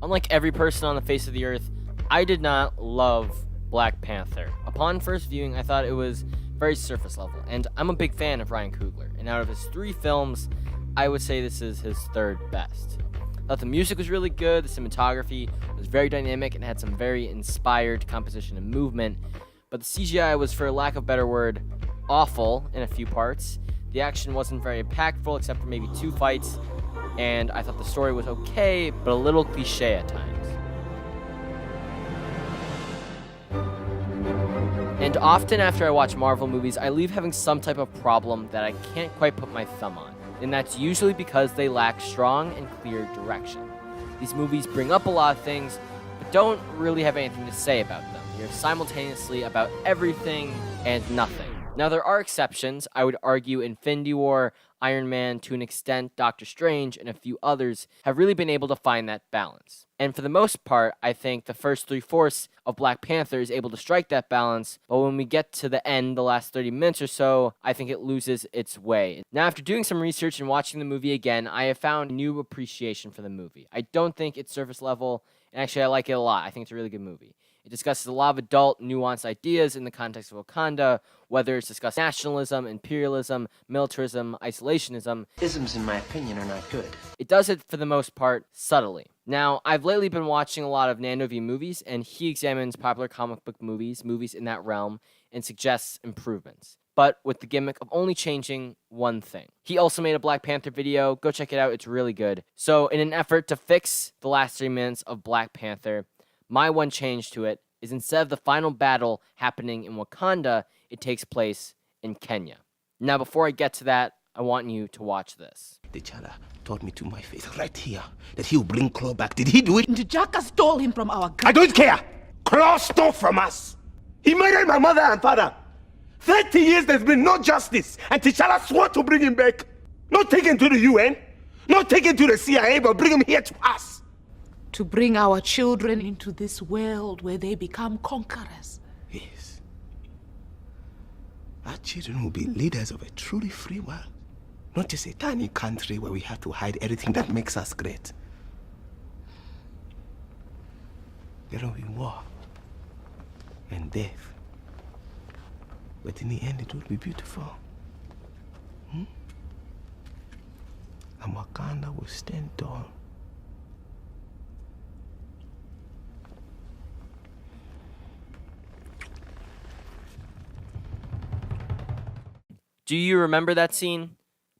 Unlike every person on the face of the earth, I did not love Black Panther. Upon first viewing, I thought it was very surface level, and I'm a big fan of Ryan Coogler, and out of his 3 films, I would say this is his 3rd best. I thought the music was really good, the cinematography was very dynamic, and had some very inspired composition and movement, but the CGI was, for lack of a better word, awful in a few parts. The action wasn't very impactful, except for maybe 2 fights, and I thought the story was okay, but a little cliche at times. And often after I watch Marvel movies, I leave having some type of problem that I can't quite put my thumb on, and that's usually because they lack strong and clear direction. These movies bring up a lot of things, but don't really have anything to say about them. You're simultaneously about everything and nothing. Now, there are exceptions. I would argue Infinity War, Iron Man, to an extent, Doctor Strange, and a few others have really been able to find that balance. And for the most part, I think the first 3/4 of Black Panther is able to strike that balance, but when we get to the end, the last 30 minutes or so, I think it loses its way. Now, after doing some research and watching the movie again, I have found new appreciation for the movie. I don't think it's surface level, and actually I like it a lot. I think it's a really good movie. It discusses a lot of adult, nuanced ideas in the context of Wakanda, whether it's discussing nationalism, imperialism, militarism, isolationism. Isms, in my opinion, are not good. It does it, for the most part, subtly. Now, I've lately been watching a lot of Nando V Movies, and he examines popular comic book movies in that realm, and suggests improvements, but with the gimmick of only changing one thing. He also made a Black Panther video. Go check it out. It's really good. So, in an effort to fix the last 3 minutes of Black Panther, my one change to it is instead of the final battle happening in Wakanda, it takes place in Kenya. Now, before I get to that, I want you to watch this. T'Challa taught me to my face right here that he'll bring Claw back. Did he do it? T'Chaka stole him from our I don't care! Claw stole from us! He murdered my mother and father! 30 years there's been no justice, and T'Challa swore to bring him back. Not take him to the UN, not take him to the CIA, but bring him here to us. to bring our children into this world where they become conquerors. Yes. Our children will be leaders of a truly free world. Not just a tiny country where we have to hide everything that makes us great. There will be war and death. But in the end, it will be beautiful. And Wakanda will stand tall. Do you remember that scene?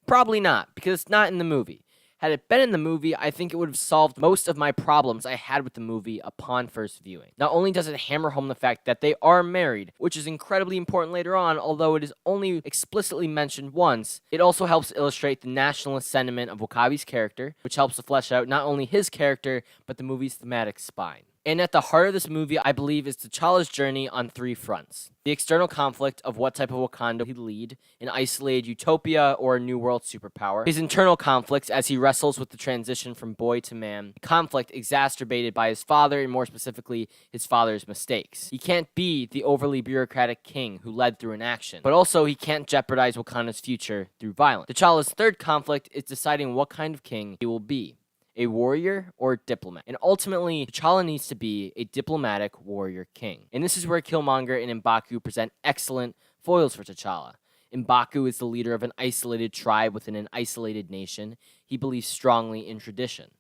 Probably not, because it's not in the movie. Had it been in the movie, I think it would have solved most of my problems I had with the movie upon first viewing. Not only does it hammer home the fact that they are married, which is incredibly important later on, although it is only explicitly mentioned once, it also helps illustrate the nationalist sentiment of W'Kabi's character, which helps to flesh out not only his character, but the movie's thematic spine. And at the heart of this movie, I believe, is T'Challa's journey on 3 fronts. The external conflict of what type of Wakanda he'd lead, an isolated utopia or a new world superpower. His internal conflicts as he wrestles with the transition from boy to man. Conflict exacerbated by his father, and more specifically, his father's mistakes. He can't be the overly bureaucratic king who led through inaction, but also he can't jeopardize Wakanda's future through violence. T'Challa's third conflict is deciding what kind of king he will be. A warrior or a diplomat. And ultimately, T'Challa needs to be a diplomatic warrior king. And this is where Killmonger and M'Baku present excellent foils for T'Challa. M'Baku is the leader of an isolated tribe within an isolated nation. He believes strongly in tradition.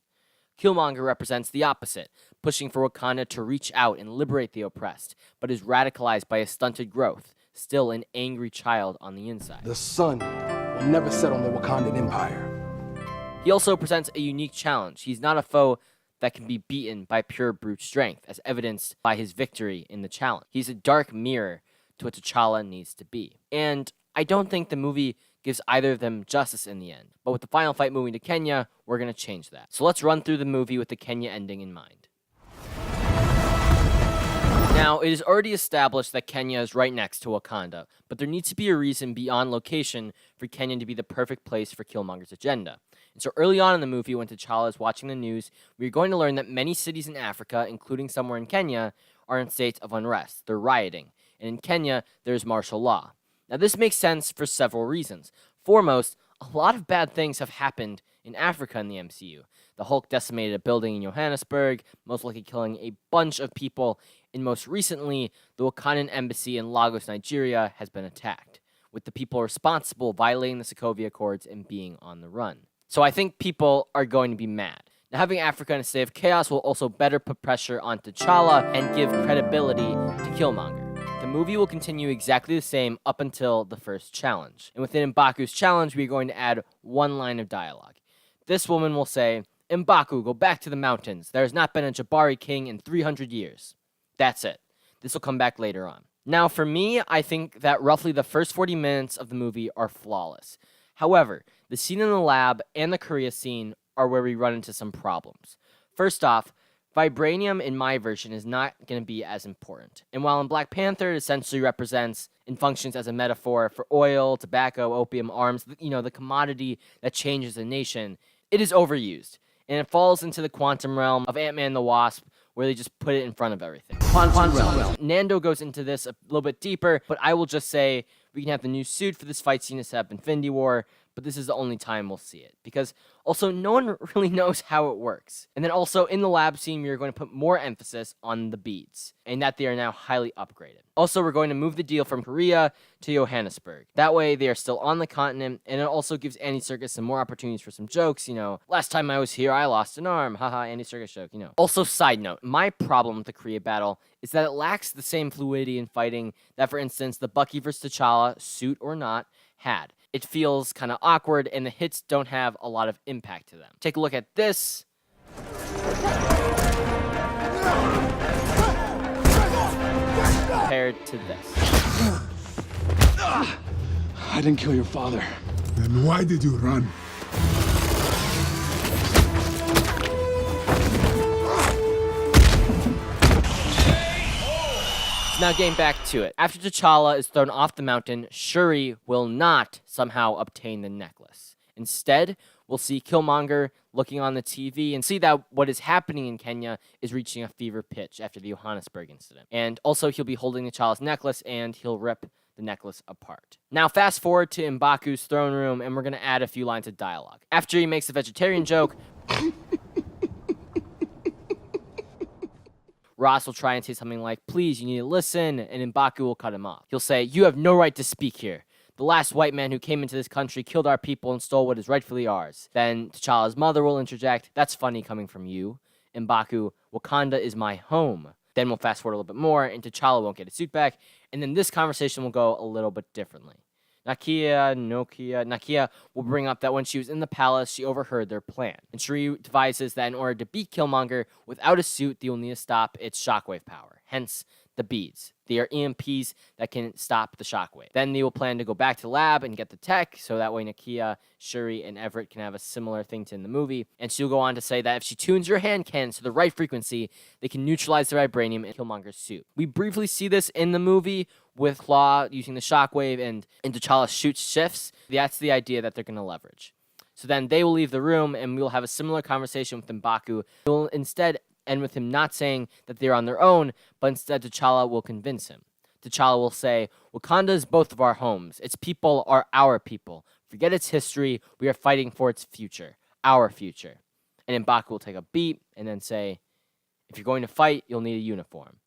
Killmonger represents the opposite, pushing for Wakanda to reach out and liberate the oppressed, but is radicalized by a stunted growth, still an angry child on the inside. The sun will never set on the Wakandan Empire. He also presents a unique challenge. He's not a foe that can be beaten by pure brute strength, as evidenced by his victory in the challenge. He's a dark mirror to what T'Challa needs to be. And I don't think the movie gives either of them justice in the end. But with the final fight moving to Kenya, we're going to change that. So let's run through the movie with the Kenya ending in mind. Now, it is already established that Kenya is right next to Wakanda, but there needs to be a reason beyond location for Kenya to be the perfect place for Killmonger's agenda. And so early on in the movie, when T'Challa is watching the news, we're going to learn that many cities in Africa, including somewhere in Kenya, are in states of unrest. They're rioting. And in Kenya, there's martial law. Now, this makes sense for several reasons. Foremost, a lot of bad things have happened in Africa in the MCU. The Hulk decimated a building in Johannesburg, most likely killing a bunch of people, and most recently, the Wakandan embassy in Lagos, Nigeria, has been attacked, with the people responsible violating the Sokovia Accords and being on the run. So I think people are going to be mad. Now, having Africa in a state of chaos will also better put pressure on T'Challa and give credibility to Killmonger. The movie will continue exactly the same up until the first challenge. And within M'Baku's challenge, we're going to add one line of dialogue. This woman will say, "M'Baku, go back to the mountains. There has not been a Jabari king in 300 years. That's it. This will come back later on. Now, for me, I think that roughly the first 40 minutes of the movie are flawless. However, the scene in the lab and the Korea scene are where we run into some problems. First off, vibranium in my version is not going to be as important. And while in Black Panther it essentially represents and functions as a metaphor for oil, tobacco, opium, arms, the commodity that changes a nation, it is overused. And it falls into the quantum realm of Ant-Man and the Wasp, where they just put it in front of everything. Quantum realm. Nando goes into this a little bit deeper, but I will just say we can have the new suit for this fight scene to set up Infinity War, but this is the only time we'll see it. Because also, no one really knows how it works. And then also, in the lab scene, we are going to put more emphasis on the beads, and that they are now highly upgraded. Also, we're going to move the deal from Korea to Johannesburg. That way, they are still on the continent, and it also gives Andy Serkis some more opportunities for some jokes, last time I was here, I lost an arm, haha, Andy Serkis joke, Also, side note, my problem with the Korea battle is that it lacks the same fluidity in fighting that, for instance, the Bucky vs. T'Challa, suit or not, had. It feels kind of awkward, and the hits don't have a lot of impact to them. Take a look at this. Compared to this. I didn't kill your father. Then why did you run? Now getting back to it. After T'Challa is thrown off the mountain, Shuri will not somehow obtain the necklace. Instead, we'll see Killmonger looking on the TV and see that what is happening in Kenya is reaching a fever pitch after the Johannesburg incident. And also, he'll be holding T'Challa's necklace, and he'll rip the necklace apart. Now, fast forward to M'Baku's throne room, and we're going to add a few lines of dialogue. After he makes the vegetarian joke, Ross will try and say something like, "Please, you need to listen," and M'Baku will cut him off. He'll say, "You have no right to speak here. The last white man who came into this country killed our people and stole what is rightfully ours." Then T'Challa's mother will interject, "That's funny coming from you." M'Baku, "Wakanda is my home." Then we'll fast forward a little bit more, and T'Challa won't get his suit back, and then this conversation will go a little bit differently. Nakia will bring up that when she was in the palace, she overheard their plan. And Shuri devises that in order to beat Killmonger, without a suit, they will need to stop its shockwave power. Hence, the beads. They are EMPs that can stop the shockwave. Then they will plan to go back to the lab and get the tech, so that way Nakia, Shuri, and Everett can have a similar thing to in the movie. And she'll go on to say that if she tunes your hand cannons to the right frequency, they can neutralize the vibranium in Killmonger's suit. We briefly see this in the movie with Claw using the shockwave and T'Challa shoots shifts. That's the idea that they're going to leverage. So then they will leave the room, and we will have a similar conversation with M'Baku. We'll instead end with him not saying that they're on their own, but instead T'Challa will convince him. T'Challa will say, "Wakanda is both of our homes. Its people are our people. Forget its history. We are fighting for its future. Our future." And M'Baku will take a beat and then say, "If you're going to fight, you'll need a uniform."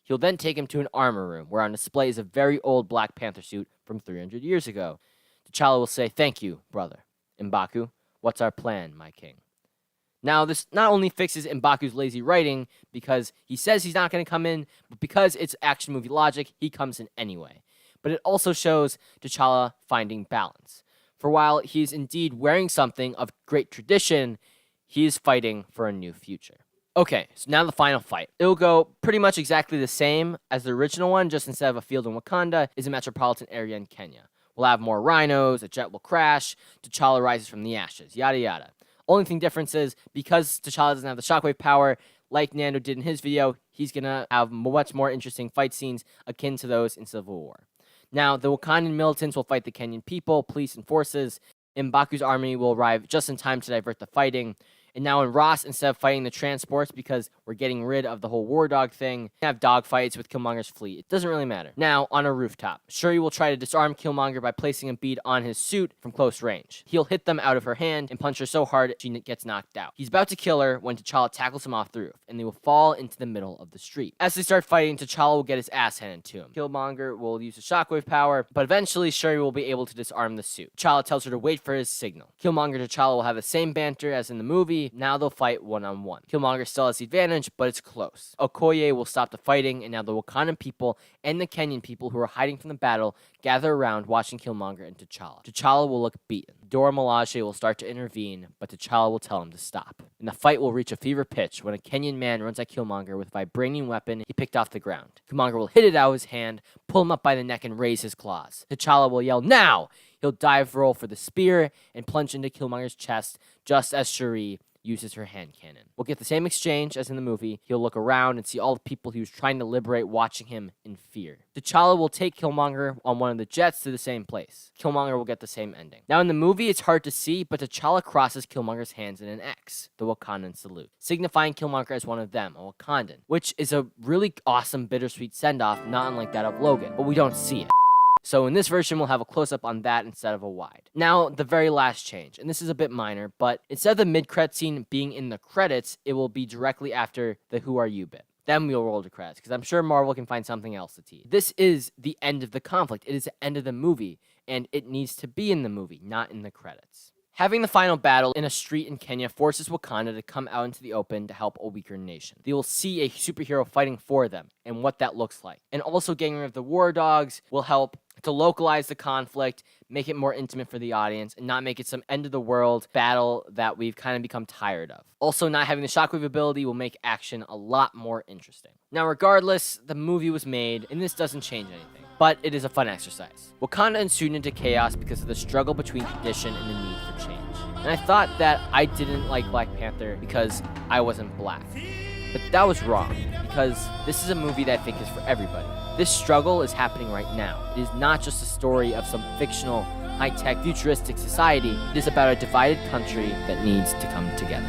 He'll then take him to an armor room, where on display is a very old Black Panther suit from 300 years ago. T'Challa will say, "Thank you, brother." M'Baku, "What's our plan, my king?" Now, this not only fixes M'Baku's lazy writing, because he says he's not going to come in, but because it's action movie logic, he comes in anyway. But it also shows T'Challa finding balance. For while he is indeed wearing something of great tradition, he is fighting for a new future. Okay, so now the final fight. It'll go pretty much exactly the same as the original one, just instead of a field in Wakanda, is a metropolitan area in Kenya. We'll have more rhinos, a jet will crash, T'Challa rises from the ashes, yada yada. Only thing difference is, because T'Challa doesn't have the shockwave power, like Nando did in his video, he's gonna have much more interesting fight scenes akin to those in Civil War. Now, the Wakandan militants will fight the Kenyan people, police, and forces. M'Baku's army will arrive just in time to divert the fighting, And now in Ross, instead of fighting the transports because we're getting rid of the whole war dog thing, we have dogfights with Killmonger's fleet. It doesn't really matter. Now, on a rooftop, Shuri will try to disarm Killmonger by placing a bead on his suit from close range. He'll hit them out of her hand and punch her so hard she gets knocked out. He's about to kill her when T'Challa tackles him off the roof, and they will fall into the middle of the street. As they start fighting, T'Challa will get his ass handed to him. Killmonger will use his shockwave power, but eventually Shuri will be able to disarm the suit. T'Challa tells her to wait for his signal. Killmonger and T'Challa will have the same banter as in the movie. Now they'll fight one-on-one. Killmonger still has the advantage, but it's close. Okoye will stop the fighting, and now the Wakandan people and the Kenyan people who are hiding from the battle gather around watching Killmonger and T'Challa. T'Challa will look beaten. Dora Milaje will start to intervene, but T'Challa will tell him to stop. And the fight will reach a fever pitch when a Kenyan man runs at Killmonger with a vibranium weapon he picked off the ground. Killmonger will hit it out of his hand, pull him up by the neck, and raise his claws. T'Challa will yell, "Now!" He'll dive roll for the spear and plunge into Killmonger's chest just as Shuri uses her hand cannon. We'll get the same exchange as in the movie. He'll look around and see all the people he was trying to liberate watching him in fear. T'Challa will take Killmonger on one of the jets to the same place. Killmonger will get the same ending. Now in the movie, it's hard to see, but T'Challa crosses Killmonger's hands in an X, the Wakandan salute, signifying Killmonger as one of them, a Wakandan, which is a really awesome bittersweet send-off, not unlike that of Logan, but we don't see it. So in this version, we'll have a close-up on that instead of a wide. Now, the very last change, and this is a bit minor, but instead of the mid-credit scene being in the credits, it will be directly after the Who Are You bit. Then we'll roll to credits, because I'm sure Marvel can find something else to tease. This is the end of the conflict. It is the end of the movie, and it needs to be in the movie, not in the credits. Having the final battle in a street in Kenya forces Wakanda to come out into the open to help a weaker nation. They will see a superhero fighting for them, and what that looks like. And also getting rid of the war dogs will help to localize the conflict, make it more intimate for the audience, and not make it some end-of-the-world battle that we've kind of become tired of. Also, not having the shockwave ability will make action a lot more interesting. Now, regardless, the movie was made, and this doesn't change anything, but it is a fun exercise. Wakanda ensued into chaos because of the struggle between tradition and the need for change. And I thought that I didn't like Black Panther because I wasn't black. But that was wrong, because this is a movie that I think is for everybody. This struggle is happening right now. It is not just a story of some fictional, high-tech, futuristic society. It is about a divided country that needs to come together.